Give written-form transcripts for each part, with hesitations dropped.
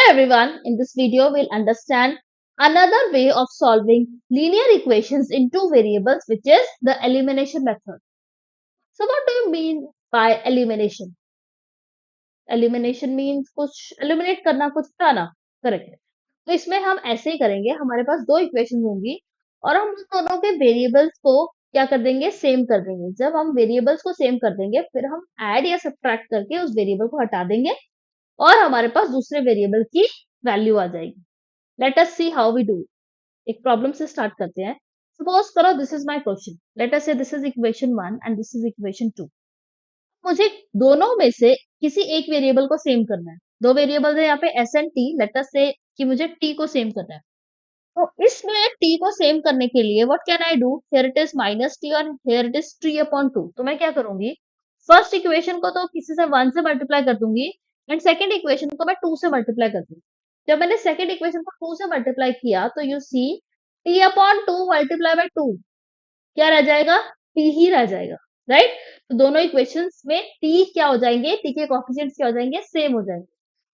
everyone, in this video we'll understand another way of solving linear equations in two variables, which is the elimination method. So what do you mean by elimination? Elimination means कुछ eliminate करना, कुछ हटाना, correct है. तो इसमें हम ऐसे ही करेंगे, हमारे पास दो इक्वेशन होंगी और हम उन दोनों के वेरिएबल्स को क्या कर देंगे, सेम कर देंगे. जब हम वेरिएबल्स को सेम कर देंगे फिर हम ऐड या सब्ट्रैक्ट करके उस वेरिएबल को हटा देंगे और हमारे पास दूसरे वेरिएबल की वैल्यू आ जाएगी. Let us see how we do. एक प्रॉब्लम से स्टार्ट करते हैं. सपोज करो this is my question. Let us say this is equation 1 and this is equation 2. मुझे दोनों में से किसी एक वेरिएबल को सेम करना है. दो वेरिएबल्स है यहाँ पे s and t. Late us से कि मुझे t को सेम करना है. तो इसमें t को सेम करने के लिए what can I do? Here it is minus t और हियर इट इज 3/2. तो मैं क्या करूंगी, फर्स्ट इक्वेशन को तो किसी से 1 से मल्टीप्लाई कर दूंगी एंड सेकंड इक्वेशन को मैं 2 से मल्टीप्लाई कर दूंगी. जब मैंने सेकंड इक्वेशन को 2 से मल्टीप्लाई किया तो you see t/2 multiply by 2 क्या रह जाएगा, t ही रह जाएगा, राइट. तो दोनों इक्वेशंस में t क्या हो जाएंगे, t के कोएफिशिएंट्स क्या हो जाएंगे, सेम हो जाएंगे.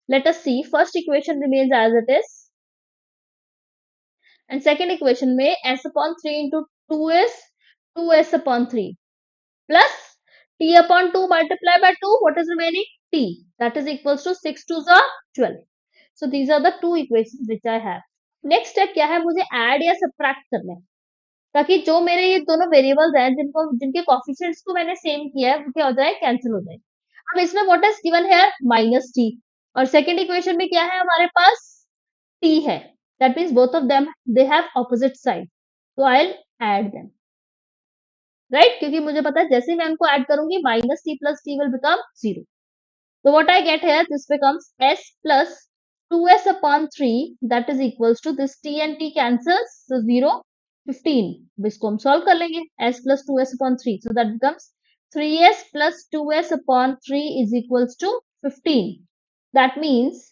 Let us see. First equation remains as it is and second equation में s/3 into 2 is 2s/3 plus t/2 multiplied by 2. What is remaining? T. That is equals to 6 2s are 12. So these are the two equations which I have. Next step क्या है, मुझे add या subtract करना है ताकि जो मेरे ये दोनों वेरिएबल्स हैं जिनके कोएफिशिएंट्स को मैंने सेम किया है वो क्या हो जाए, कैंसिल हो जाए. अब इसमें what is given here, minus t. और सेकंड इक्वेशन में क्या है हमारे पास, t है. That means both of them they have opposite side. तो I will add them, right. क्योंकि मुझे पता है जैसे ही मैं उनको ऐड करूंगी minus T plus T will become 0. So what I get here, this becomes s plus 2s/3 that is equals to this t and t cancels, so 0, 15. अब इसको हम सॉल्व कर लेंगे. s plus 2s/3, so that becomes 3s plus 2s/3 is equals to 15. That means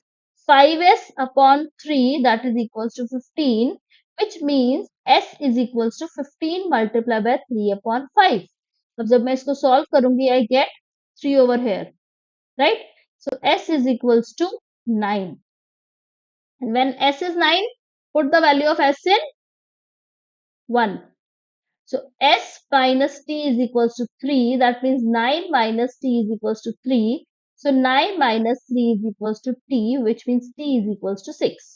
5s/3 that is equals to 15, which means s is equals to 15 multiplied by 3/5. अब जब मैं इसको solve करूंगी I get 3 over here, right? So s is equals to 9. And when s is 9, put the value of s in 1. So s minus t is equals to 3. That means 9 minus t is equals to 3. So 9 minus 3 is equals to t, which means t is equals to 6.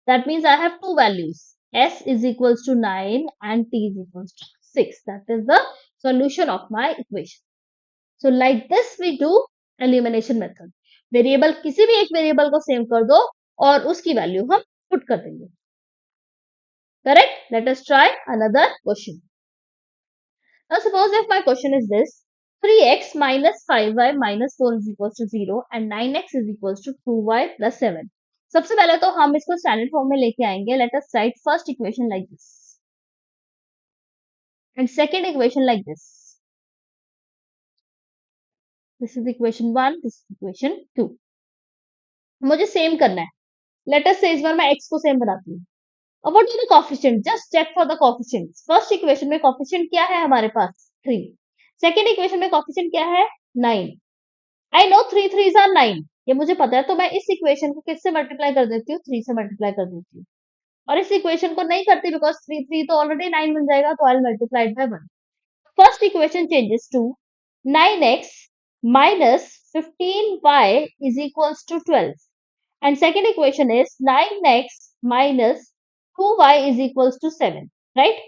That means I have two values. S is equals to 9 and t is equals to 6. That is the solution of my equation. So like this we do elimination method. Variable किसी भी एक variable को same कर दो और उसकी value हम put कर देंगे. Correct. Let us try another question. Now suppose if my question is this, 3x minus 5y minus 4 is equals to 0 and 9x is equals to 2y plus 7. सबसे पहले तो हम इसको स्टैंडर्ड फॉर्म में लेके आएंगे. Let us right first equation like this and second equation like this. This is equation 1, this is equation 2. मुझे same करना है. लेट अस से इस बार मैं x को सेम बनाती हूँ. अब what is the coefficient, just check for the coefficients. First equation में कोएफिशिएंट क्या है हमारे पास, 3. सेकंड इक्वेशन में कोएफिशिएंट क्या है, 9. आई नो 3 3s आर 9, ये मुझे पता है. तो मैं इस इक्वेशन को किससे मल्टीप्लाई कर देती हूँ, 3 से मल्टीप्लाई कर देती हूँ. और इस इक्वेशन को नहीं करती बिकॉज 3 3 तो ऑलरेडी 9 बन जाएगा, तो I will multiply it by 1. First equation changes to 9x minus 15y is equals to 12. And second equation is 9x minus 2y is equals to 7, right?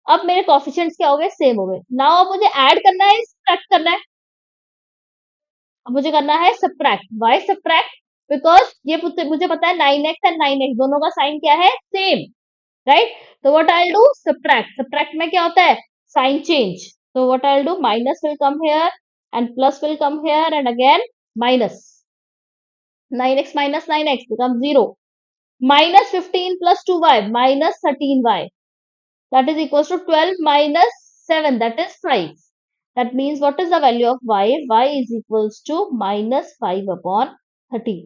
अब मेरे कोएफिशिएंट्स क्या हो गए, सेम हो गए. नाउ अब मुझे ऐड करना है, सब्ट्रैक्ट करना है. अब मुझे करना है सब्ट्रैक्ट. Why subtract? बिकॉज ये मुझे पता है 9x एंड 9x दोनों का साइन क्या है, सेम, राइट. तो what I will do, subtract. Subtract में क्या होता है, साइन चेंज. तो what I will do, minus will come here and plus will come here and again minus. 9x minus 9x becomes 0. Minus 15 plus 2y minus 13y. That is equals to 12 minus 7. That is 5. That means what is the value of y? Y is equals to minus 5/13.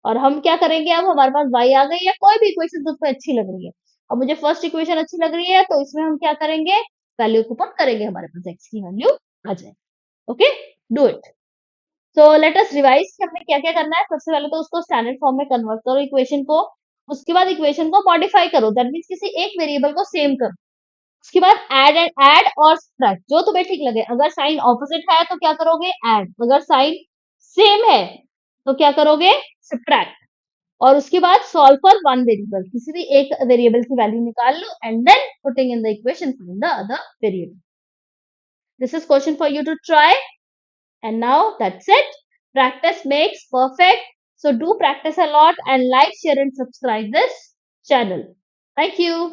और हम क्या करेंगे, अब हमारे पास y आ गई है. कोई भी इक्वेशन उसमें अच्छी लग रही है. अब मुझे फर्स्ट इक्वेशन अच्छी लग रही है तो इसमें हम क्या करेंगे, वैल्यू को पुट करेंगे, हमारे पास x की वैल्यू आ जाए. Okay, do it. So let us revise कि हमने क्या क्या करना है। सबसे पहले तो उसको स्टैंडर्ड फॉर्म में कन्वर्ट करो इक्वेशन को। उसके बाद इक्वेशन को मॉडिफाई करो, दैट मीन्स किसी एक वेरिएबल को सेम करो। उसके बाद ऐड और सब्ट्रैक्ट, जो तुम्हें ठीक लगे। अगर साइन ऑपोजिट है तो क्या करोगे, ऐड। अगर साइन सेम है तो क्या करोगे, सब्ट्रैक्ट। और उसके बाद सॉल्व फॉर वन वेरिएबल, किसी भी एक वेरिएबल की वैल्यू निकाल लो and then putting in the equation find the other variable. This is question for you to try. And now that's it. Practice makes perfect. So do practice a lot and like, share and subscribe this channel. Thank you.